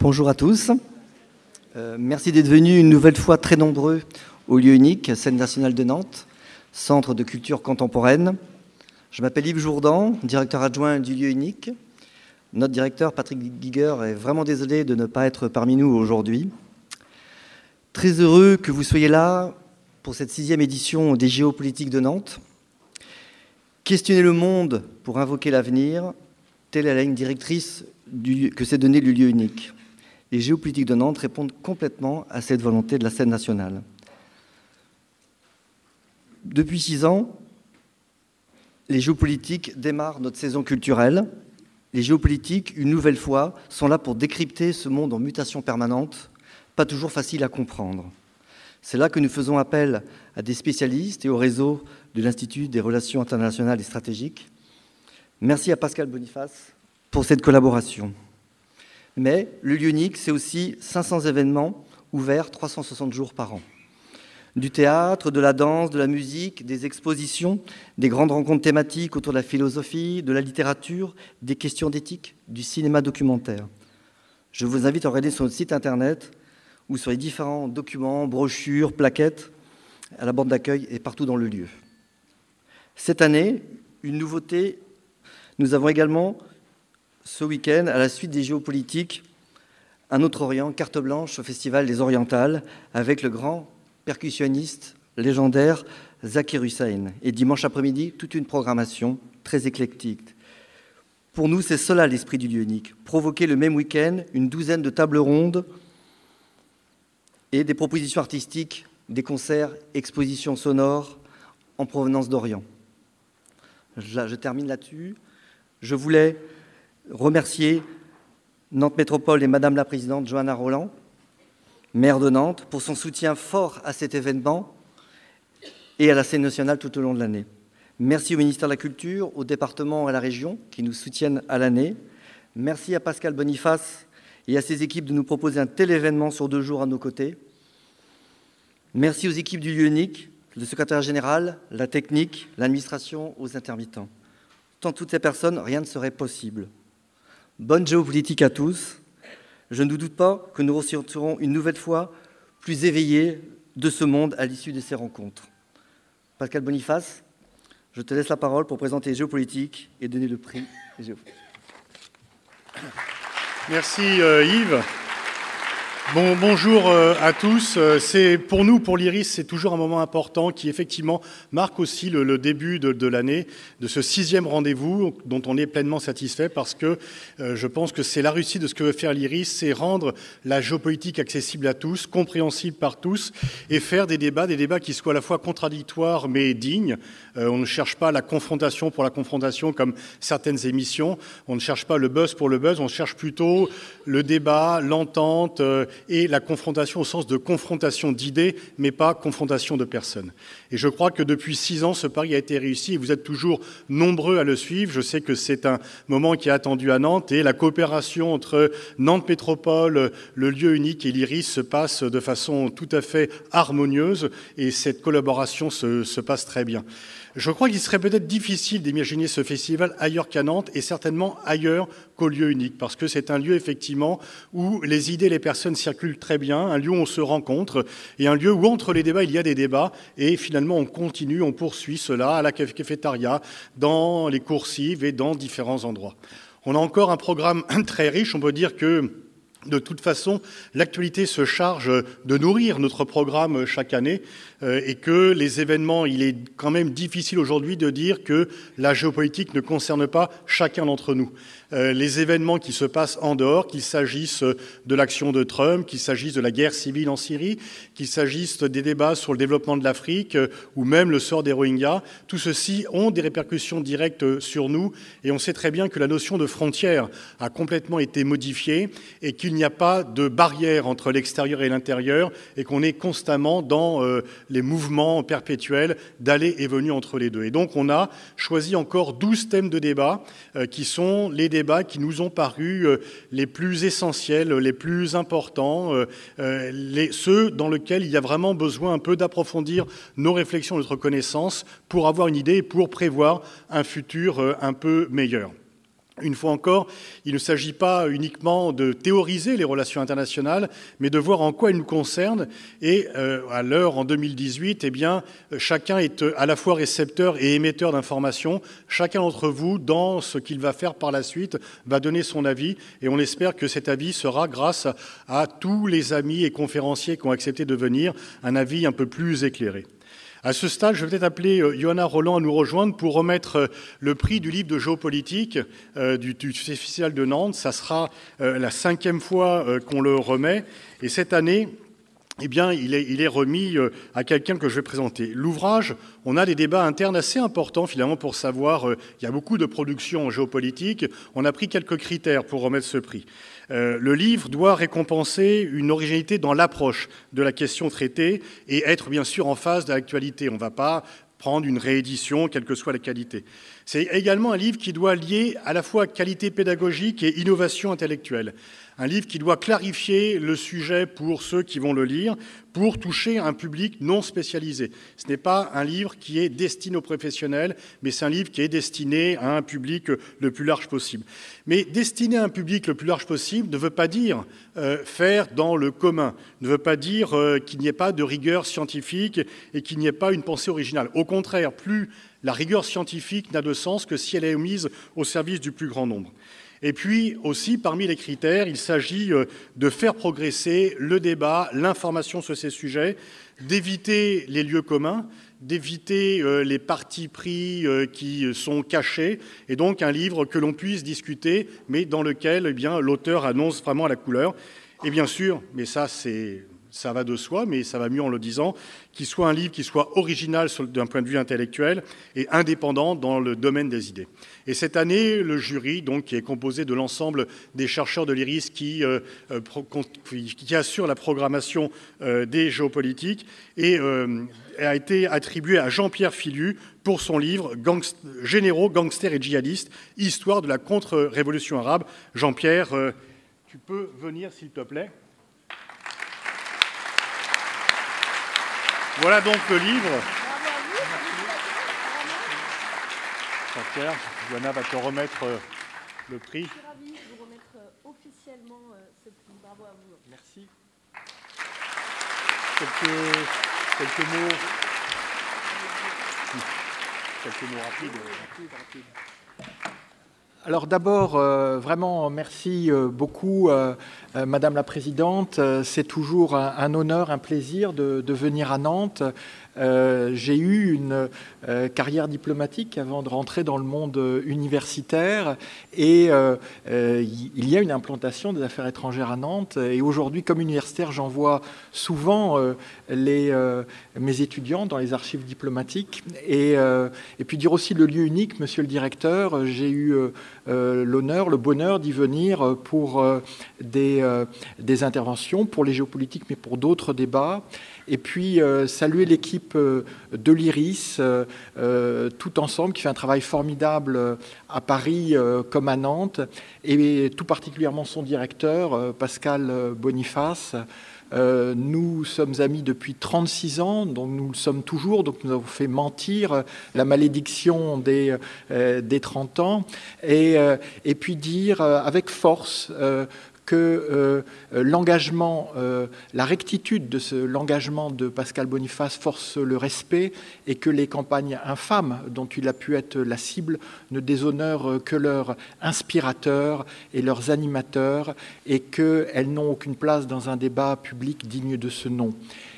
Bonjour à tous. Merci d'être venus une nouvelle fois très nombreux au lieu unique, Scène nationale de Nantes, centre de culture contemporaine. Je m'appelle Yves Jourdan, directeur adjoint du lieu unique. Notre directeur, Patrick Giger, est vraiment désolé de ne pas être parmi nous aujourd'hui. Très heureux que vous soyez là pour cette 6e édition des Géopolitiques de Nantes. Questionner le monde pour invoquer l'avenir, telle est la ligne directrice que s'est donnée le lieu unique. Les Géopolitiques de Nantes répondent complètement à cette volonté de la scène nationale. Depuis 6 ans, les géopolitiques démarrent notre saison culturelle. Les géopolitiques, une nouvelle fois, sont là pour décrypter ce monde en mutation permanente, pas toujours facile à comprendre. C'est là que nous faisons appel à des spécialistes et au réseau de l'Institut des relations internationales et stratégiques. Merci à Pascal Boniface pour cette collaboration. Mais le lieu unique, c'est aussi 500 événements ouverts 360 jours par an. Du théâtre, de la danse, de la musique, des expositions, des grandes rencontres thématiques autour de la philosophie, de la littérature, des questions d'éthique, du cinéma documentaire. Je vous invite à regarder sur notre site internet ou sur les différents documents, brochures, plaquettes, à la borne d'accueil et partout dans le lieu. Cette année, une nouveauté, nous avons également ce week-end, à la suite des géopolitiques, un autre Orient, carte blanche au Festival des Orientales, avec le grand percussionniste légendaire Zakir Hussain. Et dimanche après-midi, toute une programmation très éclectique. Pour nous, c'est cela l'esprit du lieu unique. Provoquer le même week-end une douzaine de tables rondes et des propositions artistiques, des concerts, expositions sonores en provenance d'Orient. Je termine là-dessus. Je voulais remercier Nantes Métropole et Madame la Présidente Johanna Roland, maire de Nantes, pour son soutien fort à cet événement et à la scène nationale tout au long de l'année. Merci au ministère de la Culture, au département et à la région qui nous soutiennent à l'année. Merci à Pascal Boniface et à ses équipes de nous proposer un tel événement sur 2 jours à nos côtés. Merci aux équipes du lieu unique, le secrétaire général, la technique, l'administration, aux intermittents. Sans toutes ces personnes, rien ne serait possible. Bonne géopolitique à tous. Je ne doute pas que nous ressortirons une nouvelle fois plus éveillés de ce monde à l'issue de ces rencontres. Pascal Boniface, je te laisse la parole pour présenter Géopolitique et donner le prix Géopolitique. Merci Yves. Bonjour à tous. C'est pour nous, pour l'IRIS, c'est toujours un moment important qui effectivement marque aussi le début de l'année, de ce 6e rendez-vous dont on est pleinement satisfait parce que je pense que c'est la réussite de ce que veut faire l'IRIS, c'est rendre la géopolitique accessible à tous, compréhensible par tous et faire des débats qui soient à la fois contradictoires mais dignes. On ne cherche pas la confrontation pour la confrontation comme certaines émissions. On ne cherche pas le buzz pour le buzz. On cherche plutôt le débat, l'entente et la confrontation au sens de confrontation d'idées, mais pas confrontation de personnes. Et je crois que depuis 6 ans, ce pari a été réussi et vous êtes toujours nombreux à le suivre. Je sais que c'est un moment qui est attendu à Nantes et la coopération entre Nantes Métropole, le lieu unique et l'IRIS se passe de façon tout à fait harmonieuse et cette collaboration se passe très bien. Je crois qu'il serait peut-être difficile d'imaginer ce festival ailleurs qu'à Nantes et certainement ailleurs qu'au lieu unique, parce que c'est un lieu effectivement où les idées et les personnes circulent très bien, un lieu où on se rencontre et un lieu où entre les débats il y a des débats et finalement on continue, on poursuit cela à la cafétéria, dans les coursives et dans différents endroits. On a encore un programme très riche, on peut dire que de toute façon, l'actualité se charge de nourrir notre programme chaque année et que les événements, il est quand même difficile aujourd'hui de dire que la géopolitique ne concerne pas chacun d'entre nous. Les événements qui se passent en dehors, qu'il s'agisse de l'action de Trump, qu'il s'agisse de la guerre civile en Syrie, qu'il s'agisse des débats sur le développement de l'Afrique ou même le sort des Rohingyas, tout ceci ont des répercussions directes sur nous et on sait très bien que la notion de frontière a complètement été modifiée et qu'il n'y a pas de barrière entre l'extérieur et l'intérieur et qu'on est constamment dans les mouvements perpétuels d'aller et venir entre les deux. Et donc on a choisi encore 12 thèmes de débat qui sont les débats qui nous ont paru les plus essentiels, les plus importants, ceux dans lesquels il y a vraiment besoin un peu d'approfondir nos réflexions, notre connaissance, pour avoir une idée et pour prévoir un futur un peu meilleur. Une fois encore, il ne s'agit pas uniquement de théoriser les relations internationales, mais de voir en quoi elles nous concernent. Et à l'heure, en 2018, eh bien, chacun est à la fois récepteur et émetteur d'informations. Chacun d'entre vous, dans ce qu'il va faire par la suite, va donner son avis. Et on espère que cet avis sera, grâce à tous les amis et conférenciers qui ont accepté de venir, un avis un peu plus éclairé. À ce stade, je vais peut-être appeler Johanna Roland à nous rejoindre pour remettre le prix du livre de géopolitique du Festival de Nantes. Ça sera la 5e fois qu'on le remet. Et cette année, eh bien, il est remis à quelqu'un que je vais présenter. L'ouvrage, on a des débats internes assez importants, finalement, pour savoir, il y a beaucoup de productions en géopolitique. On a pris quelques critères pour remettre ce prix. Le livre doit récompenser une originalité dans l'approche de la question traitée et être bien sûr en phase de l'actualité. On ne va pas prendre une réédition, quelle que soit la qualité. C'est également un livre qui doit lier à la fois qualité pédagogique et innovation intellectuelle. Un livre qui doit clarifier le sujet pour ceux qui vont le lire, pour toucher un public non spécialisé. Ce n'est pas un livre qui est destiné aux professionnels, mais c'est un livre qui est destiné à un public le plus large possible. Mais destiné à un public le plus large possible ne veut pas dire faire dans le commun, ne veut pas dire qu'il n'y ait pas de rigueur scientifique et qu'il n'y ait pas une pensée originale. Au contraire, plus la rigueur scientifique n'a de sens que si elle est mise au service du plus grand nombre. Et puis aussi, parmi les critères, il s'agit de faire progresser le débat, l'information sur ces sujets, d'éviter les lieux communs, d'éviter les partis pris qui sont cachés, et donc un livre que l'on puisse discuter, mais dans lequel eh bien, l'auteur annonce vraiment la couleur. Et bien sûr, mais ça va de soi, mais ça va mieux en le disant, qu'il soit un livre qui soit original d'un point de vue intellectuel et indépendant dans le domaine des idées. Et cette année, le jury, donc, qui est composé de l'ensemble des chercheurs de l'IRIS qui assurent la programmation des géopolitiques, a été attribué à Jean-Pierre Philu pour son livre « Généraux, gangsters et djihadistes, histoire de la contre-révolution arabe ». Jean-Pierre, tu peux venir, s'il te plaît. Voilà donc le livre. Jean-Pierre, Johanna va te remettre le prix. Je suis ravie de vous remettre officiellement ce prix. Bravo à vous. Merci. Quelques mots rapides. Alors d'abord, vraiment merci beaucoup, Madame la Présidente. C'est toujours un honneur, un plaisir de venir à Nantes. J'ai eu une carrière diplomatique avant de rentrer dans le monde universitaire et il y a une implantation des affaires étrangères à Nantes et aujourd'hui, comme universitaire, j'envoie souvent mes étudiants dans les archives diplomatiques et puis dire aussi le lieu unique, Monsieur le Directeur, j'ai eu l'honneur, le bonheur d'y venir pour des interventions, pour les géopolitiques, mais pour d'autres débats. Et puis saluer l'équipe de l'IRIS, tout ensemble, qui fait un travail formidable à Paris comme à Nantes, et tout particulièrement son directeur, Pascal Boniface. Nous sommes amis depuis 36 ans, donc nous le sommes toujours, donc nous avons fait mentir la malédiction des 30 ans, et puis dire avec force que l'engagement, la rectitude de l'engagement de Pascal Boniface force le respect et que les campagnes infâmes dont il a pu être la cible ne déshonorent que leurs inspirateurs et leurs animateurs et qu'elles n'ont aucune place dans un débat public digne de ce nom.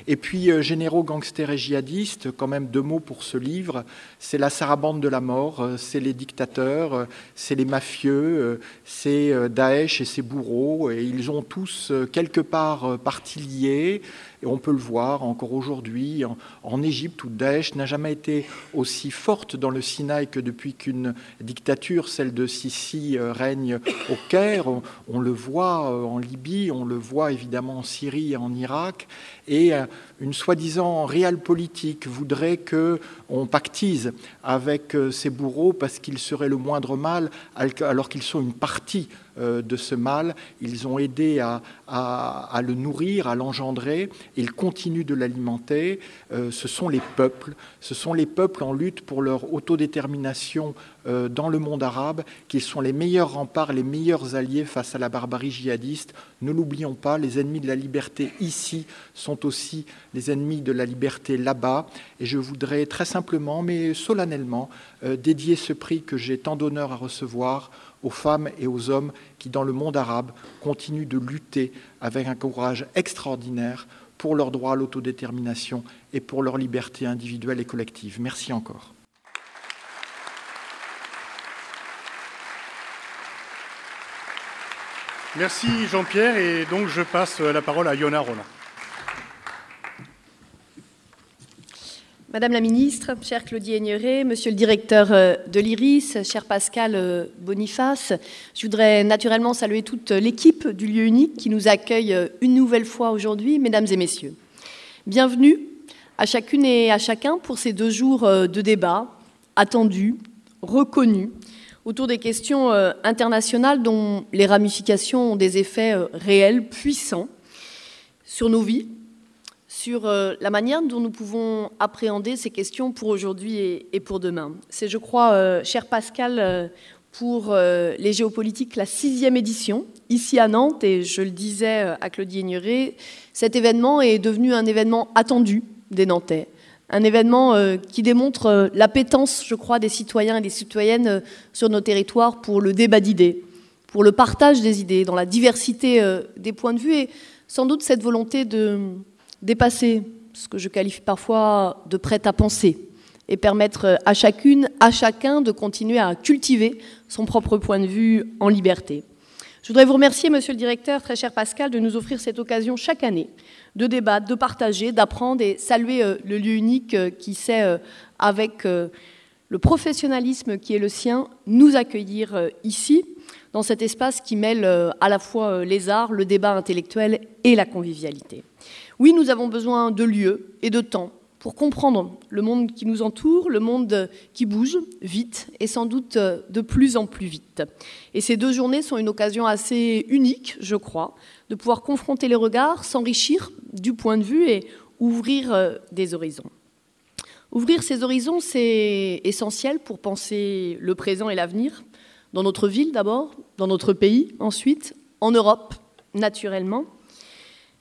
Et puis, Généraux, gangsters et djihadistes, quand même 2 mots pour ce livre. C'est la sarabande de la mort, c'est les dictateurs, c'est les mafieux, c'est Daesh et ses bourreaux. Et ils ont tous, quelque part, partie liée. Et on peut le voir encore aujourd'hui en Égypte, où Daesh n'a jamais été aussi forte dans le Sinaï que depuis qu'une dictature, celle de Sisi, règne au Caire. On le voit en Libye, on le voit évidemment en Syrie et en Irak. Et une soi-disant réelle politique voudrait qu'on pactise avec ces bourreaux parce qu'ils seraient le moindre mal, alors qu'ils sont une partie de ce mal. Ils ont aidé à le nourrir, à l'engendrer, il continue de l'alimenter, ce sont les peuples. Ce sont les peuples en lutte pour leur autodétermination dans le monde arabe, qui sont les meilleurs remparts, les meilleurs alliés face à la barbarie djihadiste. Ne l'oublions pas, les ennemis de la liberté ici sont aussi les ennemis de la liberté là-bas. Et je voudrais très simplement, mais solennellement, dédier ce prix que j'ai tant d'honneur à recevoir aux femmes et aux hommes qui, dans le monde arabe, continuent de lutter avec un courage extraordinaire pour leur droit à l'autodétermination et pour leur liberté individuelle et collective. Merci encore. Merci Jean-Pierre, et donc je passe la parole à Yona Roland. Madame la ministre, chère Claudie Aigneret, monsieur le directeur de l'IRIS, cher Pascal Boniface, je voudrais naturellement saluer toute l'équipe du lieu unique qui nous accueille une nouvelle fois aujourd'hui, mesdames et messieurs. Bienvenue à chacune et à chacun pour ces 2 jours de débat attendus, reconnus, autour des questions internationales dont les ramifications ont des effets réels, puissants, sur nos vies, sur la manière dont nous pouvons appréhender ces questions pour aujourd'hui et pour demain. C'est, je crois, cher Pascal, pour les géopolitiques, la 6e édition, ici à Nantes, et je le disais à Claudie Aigneret, cet événement est devenu un événement attendu des Nantais, un événement qui démontre l'appétence, je crois, des citoyens et des citoyennes sur nos territoires pour le débat d'idées, pour le partage des idées, dans la diversité des points de vue, et sans doute cette volonté de dépasser ce que je qualifie parfois de prêt-à-penser et permettre à chacune, à chacun de continuer à cultiver son propre point de vue en liberté. Je voudrais vous remercier, monsieur le directeur, très cher Pascal, de nous offrir cette occasion chaque année de débattre, de partager, d'apprendre et saluer le lieu unique qui sait, avec le professionnalisme qui est le sien, nous accueillir ici, dans cet espace qui mêle à la fois les arts, le débat intellectuel et la convivialité. Oui, nous avons besoin de lieux et de temps pour comprendre le monde qui nous entoure, le monde qui bouge vite et sans doute de plus en plus vite. Et ces 2 journées sont une occasion assez unique, je crois, de pouvoir confronter les regards, s'enrichir du point de vue et ouvrir des horizons. Ouvrir ces horizons, c'est essentiel pour penser le présent et l'avenir, dans notre ville d'abord, dans notre pays ensuite, en Europe naturellement.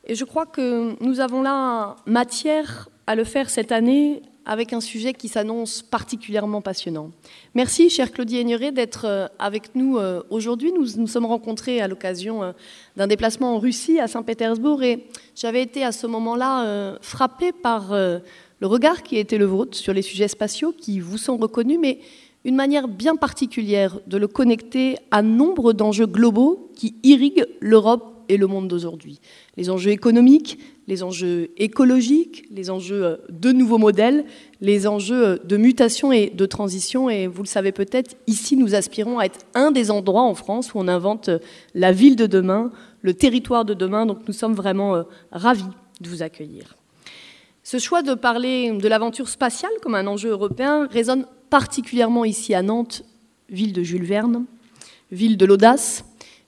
Et je crois que nous avons là matière à le faire cette année avec un sujet qui s'annonce particulièrement passionnant. Merci, chère Claudie Aigneret, d'être avec nous aujourd'hui. Nous nous sommes rencontrés à l'occasion d'un déplacement en Russie, à Saint-Pétersbourg, et j'avais été à ce moment-là frappée par le regard qui a été le vôtre sur les sujets spatiaux qui vous sont reconnus, mais une manière bien particulière de le connecter à nombre d'enjeux globaux qui irriguent l'Europe et le monde d'aujourd'hui. Les enjeux économiques, les enjeux écologiques, les enjeux de nouveaux modèles, les enjeux de mutation et de transition. Et vous le savez peut-être, ici, nous aspirons à être un des endroits en France où on invente la ville de demain, le territoire de demain. Donc nous sommes vraiment ravis de vous accueillir. Ce choix de parler de l'aventure spatiale comme un enjeu européen résonne particulièrement ici à Nantes, ville de Jules Verne, ville de l'audace,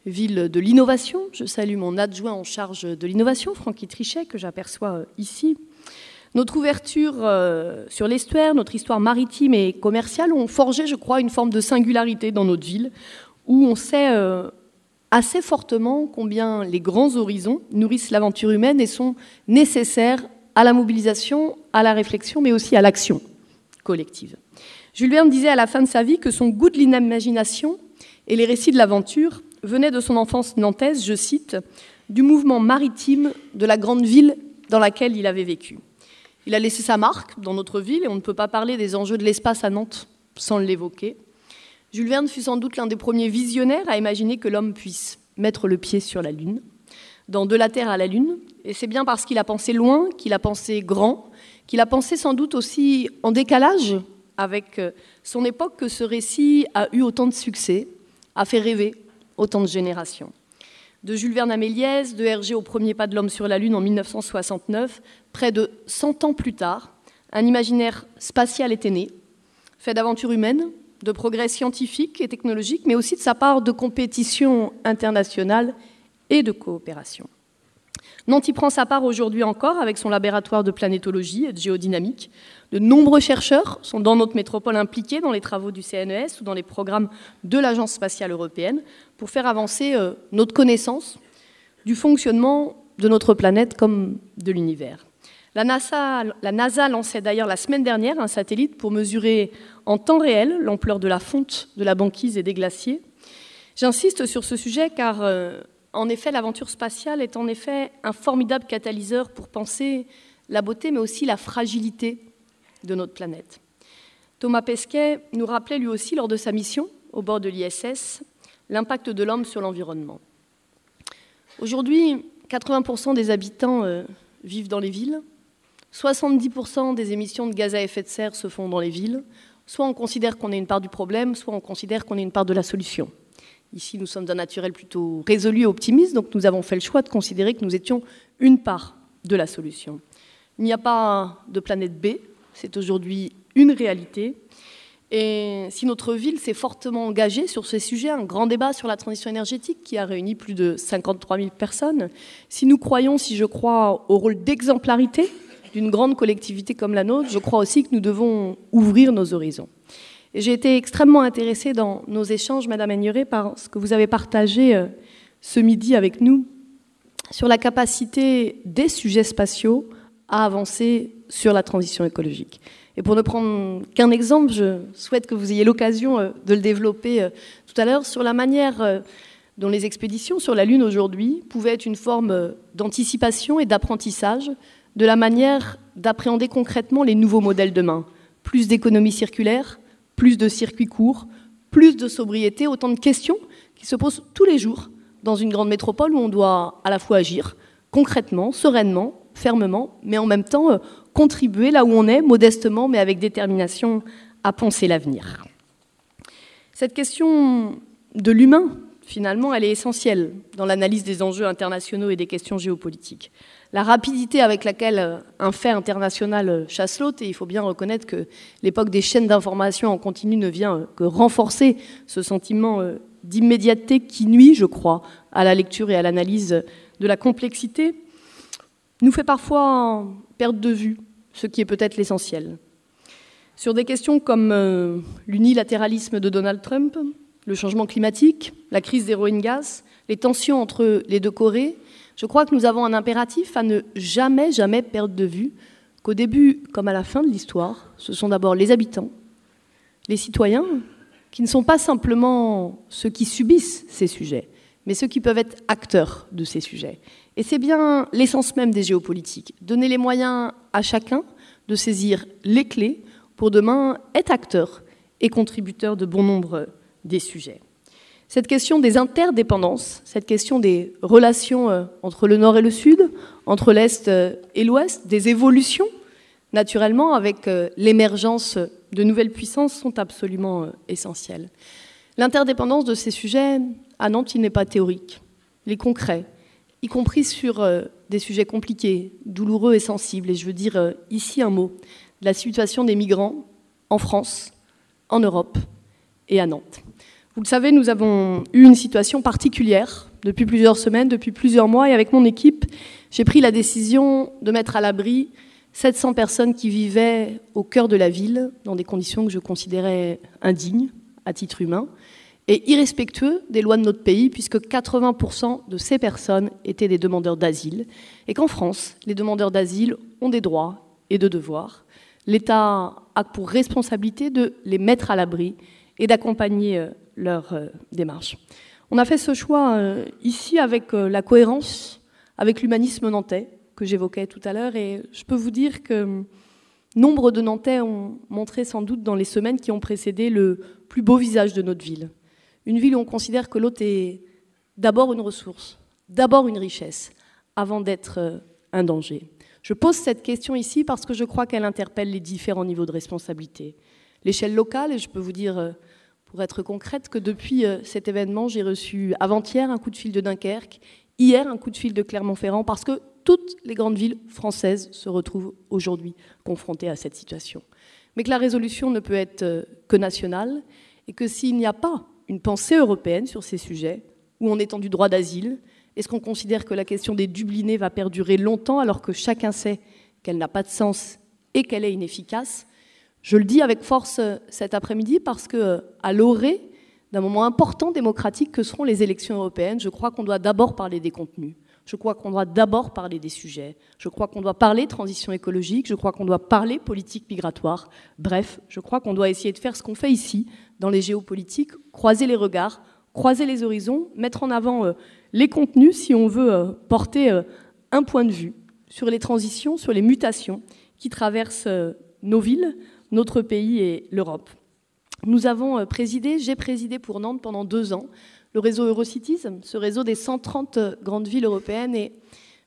ville de l'innovation. Je salue mon adjoint en charge de l'innovation, Francky Trichet, que j'aperçois ici. Notre ouverture sur l'estuaire, notre histoire maritime et commerciale ont forgé, je crois, une forme de singularité dans notre ville, où on sait assez fortement combien les grands horizons nourrissent l'aventure humaine et sont nécessaires à la mobilisation, à la réflexion, mais aussi à l'action collective. Jules Verne disait à la fin de sa vie que son goût de l'imagination et les récits de l'aventure venait de son enfance nantaise, je cite, du mouvement maritime de la grande ville dans laquelle il avait vécu. Il a laissé sa marque dans notre ville et on ne peut pas parler des enjeux de l'espace à Nantes sans l'évoquer. Jules Verne fut sans doute l'un des premiers visionnaires à imaginer que l'homme puisse mettre le pied sur la Lune, dans De la Terre à la Lune, et c'est bien parce qu'il a pensé loin, qu'il a pensé grand, qu'il a pensé sans doute aussi en décalage avec son époque que ce récit a eu autant de succès, a fait rêver autant de générations. De Jules Verne à Méliès, de Hergé au premier pas de l'homme sur la Lune en 1969, près de 100 ans plus tard, un imaginaire spatial était né, fait d'aventures humaines, de progrès scientifiques et technologiques, mais aussi de sa part de compétition internationale et de coopération. Nantes y prend sa part aujourd'hui encore avec son laboratoire de planétologie et de géodynamique. De nombreux chercheurs sont dans notre métropole impliqués dans les travaux du CNES ou dans les programmes de l'Agence spatiale européenne pour faire avancer notre connaissance du fonctionnement de notre planète comme de l'univers. La NASA lançait d'ailleurs la semaine dernière un satellite pour mesurer en temps réel l'ampleur de la fonte de la banquise et des glaciers. J'insiste sur ce sujet car, en effet, l'aventure spatiale est en effet un formidable catalyseur pour penser la beauté mais aussi la fragilité de notre planète. Thomas Pesquet nous rappelait lui aussi lors de sa mission au bord de l'ISS l'impact de l'homme sur l'environnement. Aujourd'hui, 80% des habitants vivent dans les villes, 70% des émissions de gaz à effet de serre se font dans les villes. Soit on considère qu'on est une part du problème, soit on considère qu'on est une part de la solution. Ici, nous sommes d'un naturel plutôt résolu et optimiste, donc nous avons fait le choix de considérer que nous étions une part de la solution. Il n'y a pas de planète B, c'est aujourd'hui une réalité. Et si notre ville s'est fortement engagée sur ces sujets, un grand débat sur la transition énergétique qui a réuni plus de 53 000 personnes, si nous croyons, si je crois, au rôle d'exemplarité d'une grande collectivité comme la nôtre, je crois aussi que nous devons ouvrir nos horizons. Et j'ai été extrêmement intéressée dans nos échanges, Madame Aigneret, par ce que vous avez partagé ce midi avec nous sur la capacité des sujets spatiaux à avancer sur la transition écologique. Et pour ne prendre qu'un exemple, je souhaite que vous ayez l'occasion de le développer tout à l'heure sur la manière dont les expéditions sur la Lune aujourd'hui pouvaient être une forme d'anticipation et d'apprentissage de la manière d'appréhender concrètement les nouveaux modèles demain. Plus d'économie circulaire, plus de circuits courts, plus de sobriété, autant de questions qui se posent tous les jours dans une grande métropole où on doit à la fois agir concrètement, sereinement, fermement, mais en même temps contribuer là où on est, modestement, mais avec détermination, à penser l'avenir. Cette question de l'humain, finalement, elle est essentielle dans l'analyse des enjeux internationaux et des questions géopolitiques. La rapidité avec laquelle un fait international chasse l'autre, et il faut bien reconnaître que l'époque des chaînes d'information en continu ne vient que renforcer ce sentiment d'immédiateté qui nuit, je crois, à la lecture et à l'analyse de la complexité, nous fait parfois perdre de vue ce qui est peut-être l'essentiel. Sur des questions comme l'unilatéralisme de Donald Trump, le changement climatique, la crise des Rohingyas, les tensions entre les deux Corées, je crois que nous avons un impératif à ne jamais, jamais perdre de vue qu'au début comme à la fin de l'histoire, ce sont d'abord les habitants, les citoyens, qui ne sont pas simplement ceux qui subissent ces sujets, mais ceux qui peuvent être acteurs de ces sujets. Et c'est bien l'essence même des géopolitiques, donner les moyens à chacun de saisir les clés pour demain être acteur et contributeur de bon nombre des sujets. Cette question des interdépendances, cette question des relations entre le Nord et le Sud, entre l'Est et l'Ouest, des évolutions, naturellement, avec l'émergence de nouvelles puissances, sont absolument essentielles. L'interdépendance de ces sujets, à Nantes, il n'est pas théorique, il est concret, y compris sur des sujets compliqués, douloureux et sensibles. Et je veux dire ici un mot de la situation des migrants en France, en Europe et à Nantes. Vous le savez, nous avons eu une situation particulière depuis plusieurs semaines, depuis plusieurs mois, et avec mon équipe, j'ai pris la décision de mettre à l'abri 700 personnes qui vivaient au cœur de la ville, dans des conditions que je considérais indignes, à titre humain, et irrespectueux des lois de notre pays, puisque 80% de ces personnes étaient des demandeurs d'asile, et qu'en France, les demandeurs d'asile ont des droits et des devoirs. L'État a pour responsabilité de les mettre à l'abri et d'accompagner leur démarche. On a fait ce choix ici avec la cohérence, avec l'humanisme nantais que j'évoquais tout à l'heure, et je peux vous dire que nombre de Nantais ont montré sans doute dans les semaines qui ont précédé le plus beau visage de notre ville. Une ville où on considère que l'autre est d'abord une ressource, d'abord une richesse, avant d'être un danger. Je pose cette question ici parce que je crois qu'elle interpelle les différents niveaux de responsabilité. L'échelle locale, et je peux vous dire, pour être concrète, que depuis cet événement, j'ai reçu avant-hier un coup de fil de Dunkerque, hier un coup de fil de Clermont-Ferrand, parce que toutes les grandes villes françaises se retrouvent aujourd'hui confrontées à cette situation. Mais que la résolution ne peut être que nationale, et que s'il n'y a pas une pensée européenne sur ces sujets, où on étend du droit d'asile, Est-ce qu'on considère que la question des Dublinés va perdurer longtemps alors que chacun sait qu'elle n'a pas de sens et qu'elle est inefficace? Je le dis avec force cet après-midi parce qu'à l'orée d'un moment important démocratique que seront les élections européennes, je crois qu'on doit d'abord parler des contenus. Je crois qu'on doit d'abord parler des sujets. Je crois qu'on doit parler transition écologique. Je crois qu'on doit parler politique migratoire. Bref, je crois qu'on doit essayer de faire ce qu'on fait ici, dans les géopolitiques, croiser les regards, croiser les horizons, mettre en avant les contenus si on veut porter un point de vue sur les transitions, sur les mutations qui traversent nos villes, notre pays et l'Europe. Nous avons présidé, j'ai présidé pour Nantes pendant 2 ans, le réseau Eurocities, ce réseau des 130 grandes villes européennes, et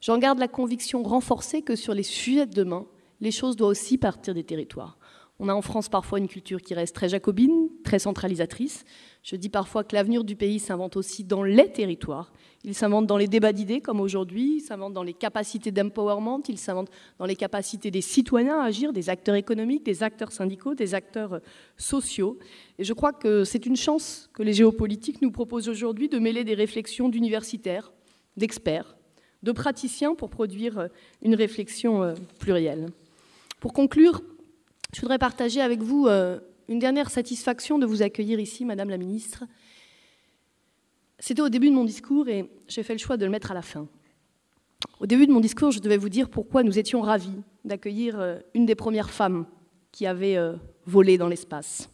j'en garde la conviction renforcée que sur les sujets de demain, les choses doivent aussi partir des territoires. On a en France parfois une culture qui reste très jacobine, très centralisatrice. Je dis parfois que l'avenir du pays s'invente aussi dans les territoires. Il s'invente dans les débats d'idées comme aujourd'hui, il s'invente dans les capacités d'empowerment, il s'invente dans les capacités des citoyens à agir, des acteurs économiques, des acteurs syndicaux, des acteurs sociaux. Et je crois que c'est une chance que les géopolitiques nous proposent aujourd'hui de mêler des réflexions d'universitaires, d'experts, de praticiens pour produire une réflexion plurielle. Pour conclure, je voudrais partager avec vous une dernière satisfaction de vous accueillir ici, Madame la Ministre. C'était au début de mon discours et j'ai fait le choix de le mettre à la fin. Au début de mon discours, je devais vous dire pourquoi nous étions ravis d'accueillir une des premières femmes qui avait volé dans l'espace.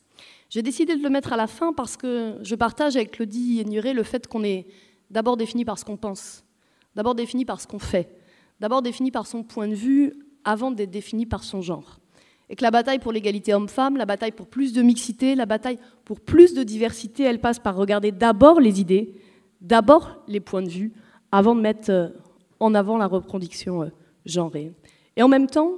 J'ai décidé de le mettre à la fin parce que je partage avec Claudie Hénieré le fait qu'on est d'abord défini par ce qu'on pense, d'abord défini par ce qu'on fait, d'abord défini par son point de vue avant d'être défini par son genre. Et que la bataille pour l'égalité homme-femme, la bataille pour plus de mixité, la bataille pour plus de diversité, elle passe par regarder d'abord les idées, d'abord les points de vue, avant de mettre en avant la reproduction genrée. Et en même temps,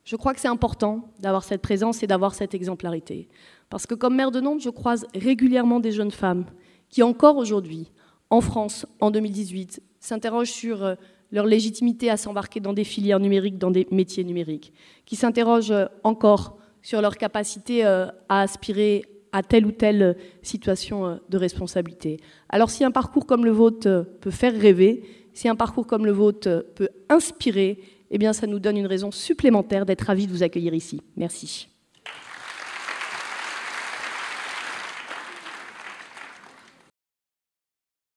je crois que c'est important d'avoir cette présence et d'avoir cette exemplarité. Parce que comme maire de Nantes, je croise régulièrement des jeunes femmes qui encore aujourd'hui, en France, en 2018, s'interrogent sur leur légitimité à s'embarquer dans des filières numériques, dans des métiers numériques, qui s'interrogent encore sur leur capacité à aspirer à telle ou telle situation de responsabilité. Alors si un parcours comme le vôtre peut faire rêver, si un parcours comme le vôtre peut inspirer, eh bien ça nous donne une raison supplémentaire d'être ravis de vous accueillir ici. Merci.